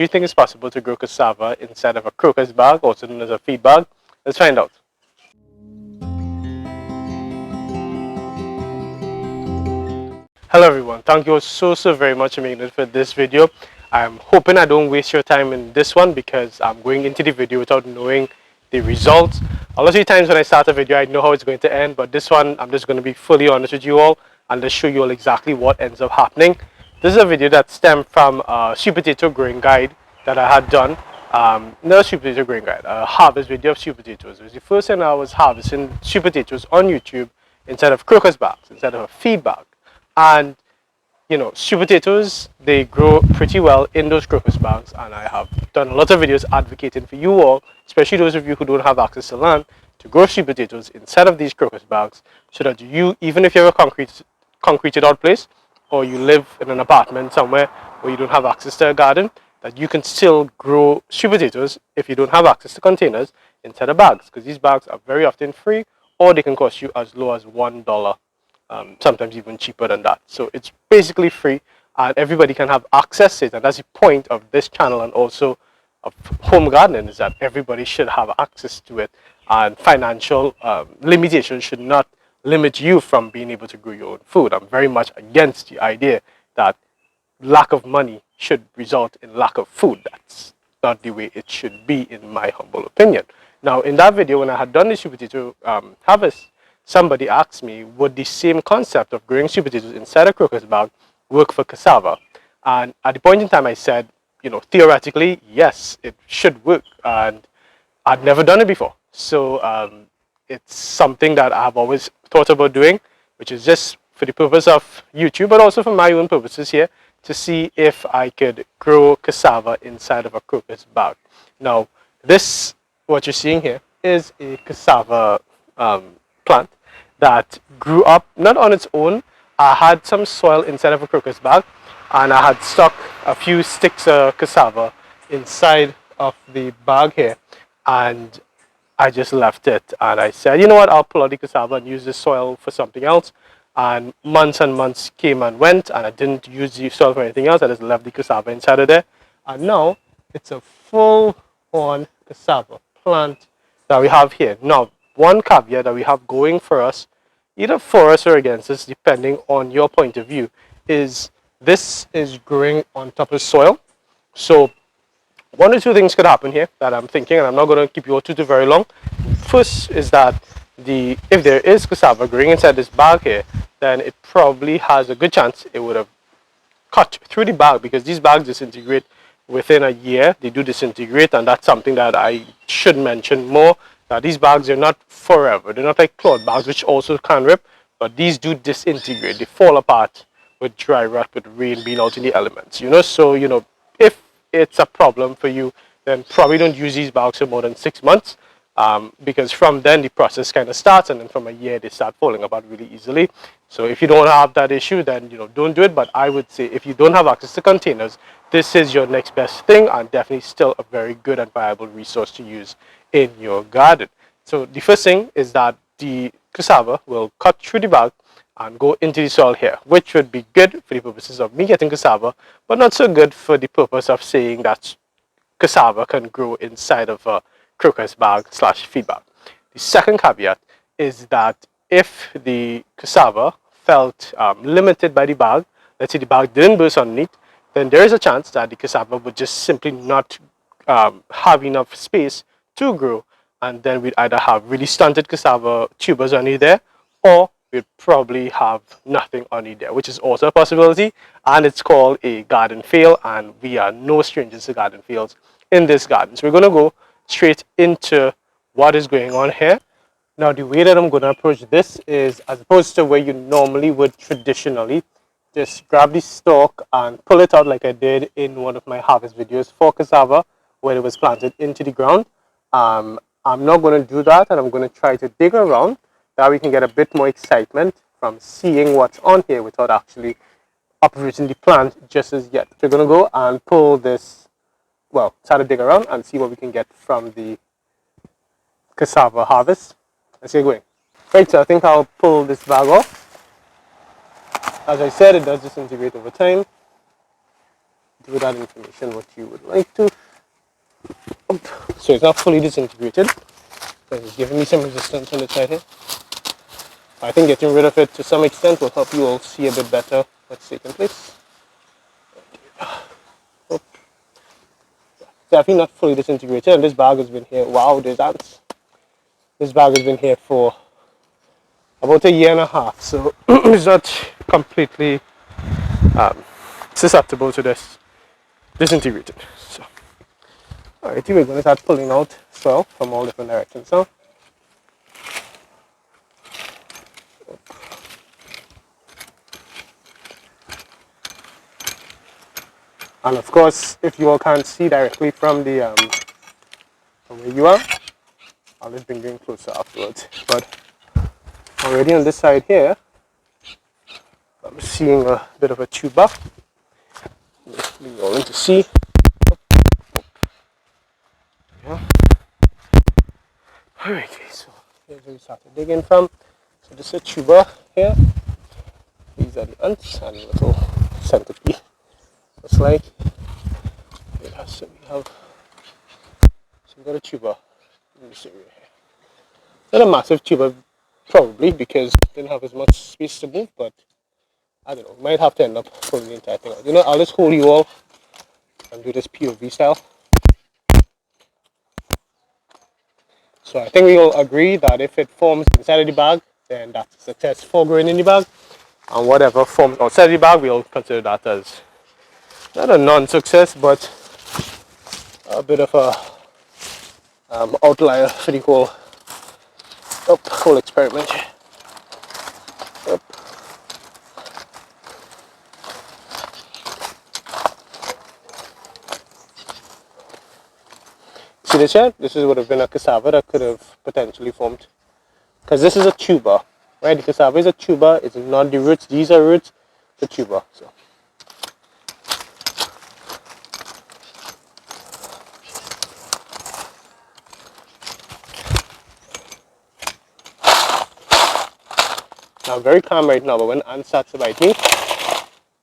Do you think it's possible to grow cassava inside of a crocus bag, also known as a feed bag? Let's find out. Hello everyone, thank you so very much for making it for this video. I'm hoping I don't waste your time in this one because I'm going into the video without knowing the results. A lot of times when I start a video I know how it's going to end, but this one I'm just going to be fully honest with you all and just show you all exactly what ends up happening. This is a video that stemmed from a sweet potato growing guide that I had done. Not a sweet potato growing guide, a harvest video of sweet potatoes. It was the first time I was harvesting sweet potatoes on YouTube instead of crocus bags, instead of a feed bag. And you know, sweet potatoes, they grow pretty well in those crocus bags, and I have done a lot of videos advocating for you all, especially those of you who don't have access to land, to grow sweet potatoes inside of these crocus bags, so that you, even if you have a concreted out place, or you live in an apartment somewhere where you don't have access to a garden, that you can still grow sweet potatoes if you don't have access to containers inside of bags, because these bags are very often free, or they can cost you as low as $1. Sometimes even cheaper than that. So it's basically free and everybody can have access to it. And that's the point of this channel and also of home gardening, is that everybody should have access to it, and financial limitations should not limit you from being able to grow your own food. I'm very much against the idea that lack of money should result in lack of food. That's not the way it should be, in my humble opinion. Now, in that video, when I had done the sweet potato harvest, somebody asked me, would the same concept of growing sweet potatoes inside a crocus bag work for cassava? And at the point in time I said, you know, theoretically, yes, it should work. And I'd never done it before. So it's something that I've always thought about doing, which is just for the purpose of YouTube, but also for my own purposes here, to see if I could grow cassava inside of a crocus bag. Now, this, what you're seeing here, is a cassava plant that grew up not on its own. I had some soil inside of a crocus bag, and I had stuck a few sticks of cassava inside of the bag here, and I just left it. And I said, you know what, I'll pull out the cassava and use the soil for something else. And months came and went, and I didn't use the soil for anything else. I just left the cassava inside of there, and now it's a full-on cassava plant that we have here. Now, one caveat that we have going for us, either for us or against us, depending on your point of view, is this is growing on top of soil. So one or two things could happen here that I'm thinking, and I'm not going to keep you all too very long. First is that if there is cassava growing inside this bag here, then it probably has a good chance it would have cut through the bag, because these bags disintegrate within a year. They do disintegrate, and that's something that I should mention more. Now, these bags are not forever. They're not like cloth bags, which also can rip, but these do disintegrate. They fall apart with dry rot, with rain being out in the elements. You know, so, you know, if it's a problem for you, then probably don't use these bags for more than 6 months, because from then the process kind of starts, and then from a year they start falling apart really easily. So if you don't have that issue, then, you know, don't do it. But I would say if you don't have access to containers, this is your next best thing, and definitely still a very good and viable resource to use in your garden. So the first thing is that the cassava will cut through the bag and go into the soil here, which would be good for the purposes of me getting cassava, but not so good for the purpose of saying that cassava can grow inside of a crocus bag / feed bag. The second caveat is that if the cassava felt limited by the bag, let's say the bag didn't burst underneath, then there is a chance that the cassava would just simply not have enough space to grow, and then we'd either have really stunted cassava tubers underneath there, or we'd probably have nothing underneath there, which is also a possibility, and it's called a garden fail, and we are no strangers to garden fails in this garden. So we're going to go straight into what is going on here. Now, the way that I'm going to approach this is, as opposed to where you normally would traditionally, just grab the stalk and pull it out like I did in one of my harvest videos for cassava, where it was planted into the ground. I'm not going to do that, and I'm going to try to dig around, that we can get a bit more excitement from seeing what's on here without actually uprooting the plant just as yet. We're going to go and pull this, well, try to dig around and see what we can get from the cassava harvest. Let's get going. Right, so I think I'll pull this bag off. As I said, it does disintegrate over time. do with that information what you would like to. So it's not fully disintegrated. So it's giving me some resistance on the side here. I think getting rid of it to some extent will help you all see a bit better what's taking place. Oh. Definitely not fully disintegrated, and this bag has been here. Wow, there's ants. This bag has been here for about a year and a half, so it's not completely susceptible to this disintegrated. So, alrighty, we're going to start pulling out soil from all different directions now. And of course, if you all can't see directly from the from where you are, I'll just bring you in closer afterwards. But already on this side here, I'm seeing a bit of a tuber. Bring you all in to see. Yeah. Alright, so here's where we started digging from. So this is a tuber here. These are the ants and a little centipede. Looks like. Yeah, so we got a tuber in this area here. Not a massive tuber, probably, because it didn't have as much space to move, but I don't know. Might have to end up pulling the entire thing out. You know, I'll just hold you all and do this POV style. So I think we all agree that if it forms inside of the bag, then that's a test for growing in the bag. And whatever forms outside of the bag, we'll consider that as not a non-success, but a bit of a outlier for the whole experiment. Up. See this here? This would have been a cassava that could have potentially formed. Because this is a tuber, right? The cassava is a tuber, it's not the roots. These are roots, the tuber. So. Now I'm very calm right now, but when ants start to bite me,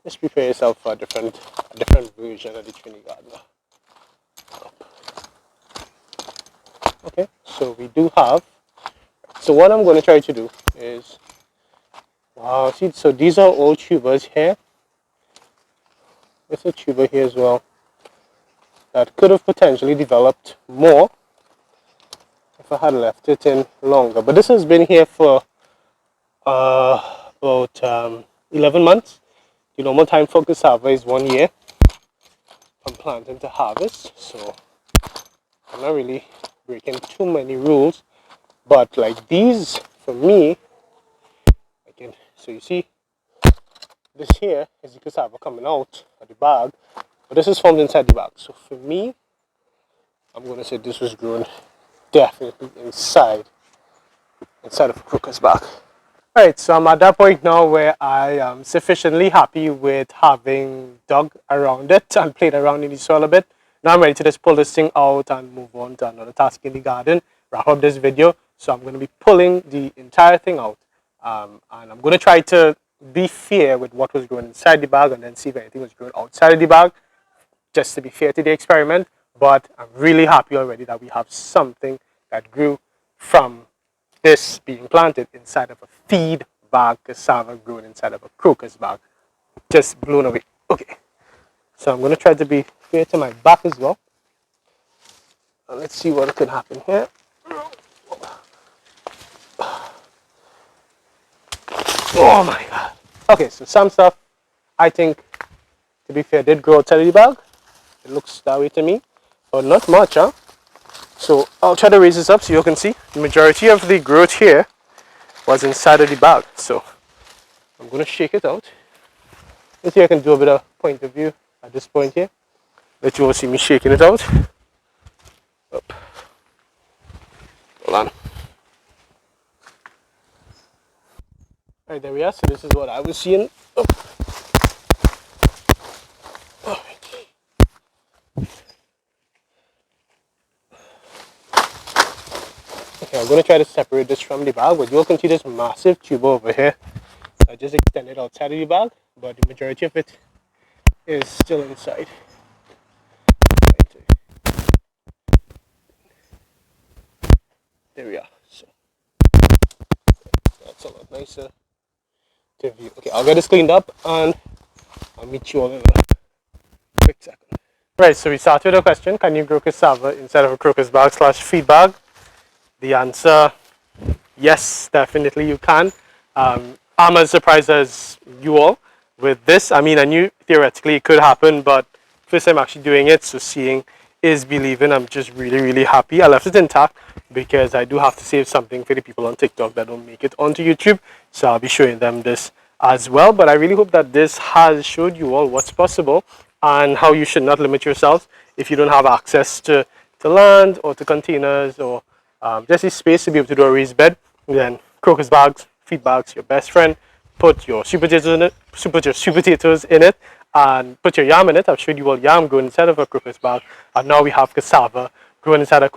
just prepare yourself for a different version of the Trinidad. Okay, so we do have. So what I'm going to try to do is, wow, see, so these are all tubers here. There's a tuber here as well that could have potentially developed more if I had left it in longer. But this has been here for about 11 months. The normal time for cassava is 1 year from planting to harvest. So I'm not really breaking too many rules. But like these, for me, so you see, this here is the cassava coming out of the bag, but this is formed inside the bag. So for me, I'm going to say this was grown definitely inside of a crocus bag. Alright, so I'm at that point now where I am sufficiently happy with having dug around it and played around in the soil a bit. Now I'm ready to just pull this thing out and move on to another task in the garden, wrap up this video. So I'm going to be pulling the entire thing out, and I'm going to try to be fair with what was grown inside the bag and then see if anything was grown outside of the bag, just to be fair to the experiment. But I'm really happy already that we have something that grew from this being planted inside of a feed bag cassava grown inside of a crocus bag. Just blown away. Okay, so I'm going to try to be fair to my back as well. And let's see what could happen here. Oh my god. Okay, so some stuff I think, to be fair, did grow outside of the bag. It looks that way to me, but not much, huh? So I'll try to raise this up so you can see. The majority of the growth here was inside of the bag. So I'm going to shake it out. Let's see if I can do a bit of point of view at this point here. Let you all see me shaking it out. Up. Hold on. Alright, there we are. So this is what I was seeing. Up. Okay, I'm going to try to separate this from the bag, but you all can see this massive tuber over here. I just extended outside of the bag, but the majority of it is still inside. There we are. So that's a lot nicer to view. Okay, I'll get this cleaned up and I'll meet you all in a quick second. Right, so we start with a question. Can you grow cassava inside of a crocus bag slash feed bag? The answer, yes, definitely you can. I'm as surprised as you all with this. I mean, I knew theoretically it could happen, but first time actually doing it, so seeing is believing. I'm just really, really happy. I left it intact because I do have to save something for the people on TikTok that don't make it onto YouTube. So I'll be showing them this as well. But I really hope that this has showed you all what's possible and how you should not limit yourselves if you don't have access to land or to containers or just a space to be able to do a raised bed. Then crocus bags, feed bags, your best friend. Put your sweet potatoes in it. Put your sweet potatoes in it, and put your yam in it. I've showed you all yam growing inside of a crocus bag, and now we have cassava growing inside of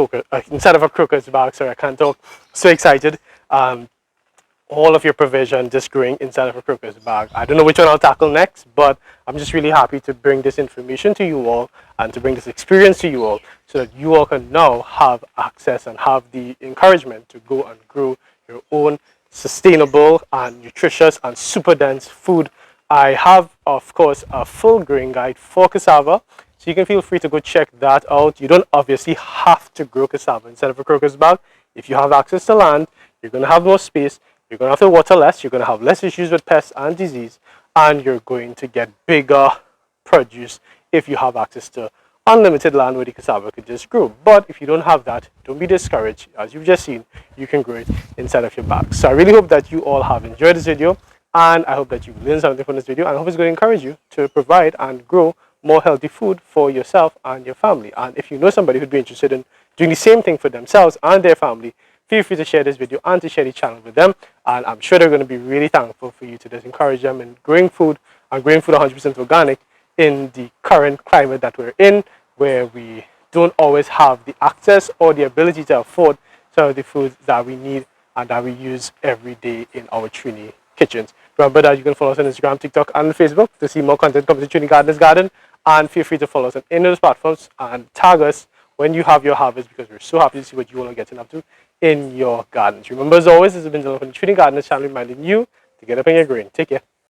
a crocus bag. Sorry, I can't talk. So excited. All of your provision just growing inside of a crocus bag. I don't know which one I'll tackle next, but I'm just really happy to bring this information to you all and to bring this experience to you all so that you all can now have access and have the encouragement to go and grow your own sustainable and nutritious and super dense food. I have, of course, a full growing guide for cassava, so you can feel free to go check that out. You don't obviously have to grow cassava instead of a crocus bag. If you have access to land, you're going to have more space, you're going to have to water less, you're going to have less issues with pests and disease, and you're going to get bigger produce if you have access to unlimited land where the cassava could just grow. But if you don't have that, don't be discouraged. As you've just seen, you can grow it inside of your bag. So I really hope that you all have enjoyed this video, and I hope that you learned something from this video, and I hope it's going to encourage you to provide and grow more healthy food for yourself and your family. And if you know somebody who'd be interested in doing the same thing for themselves and their family, feel free to share this video and to share the channel with them. And I'm sure they're going to be really thankful for you to just encourage them in growing food and growing food 100% organic in the current climate that we're in, where we don't always have the access or the ability to afford some of the foods that we need and that we use every day in our Trini kitchens. Remember that you can follow us on Instagram, TikTok, and Facebook to see more content coming to Trini Gardener's Garden. And feel free to follow us on any of those platforms and tag us when you have your harvest, because we're so happy to see what you all are getting up to in your gardens. Remember, as always, this has been Dylan from the Trini Gardener's channel reminding you to get up in your grain. Take care.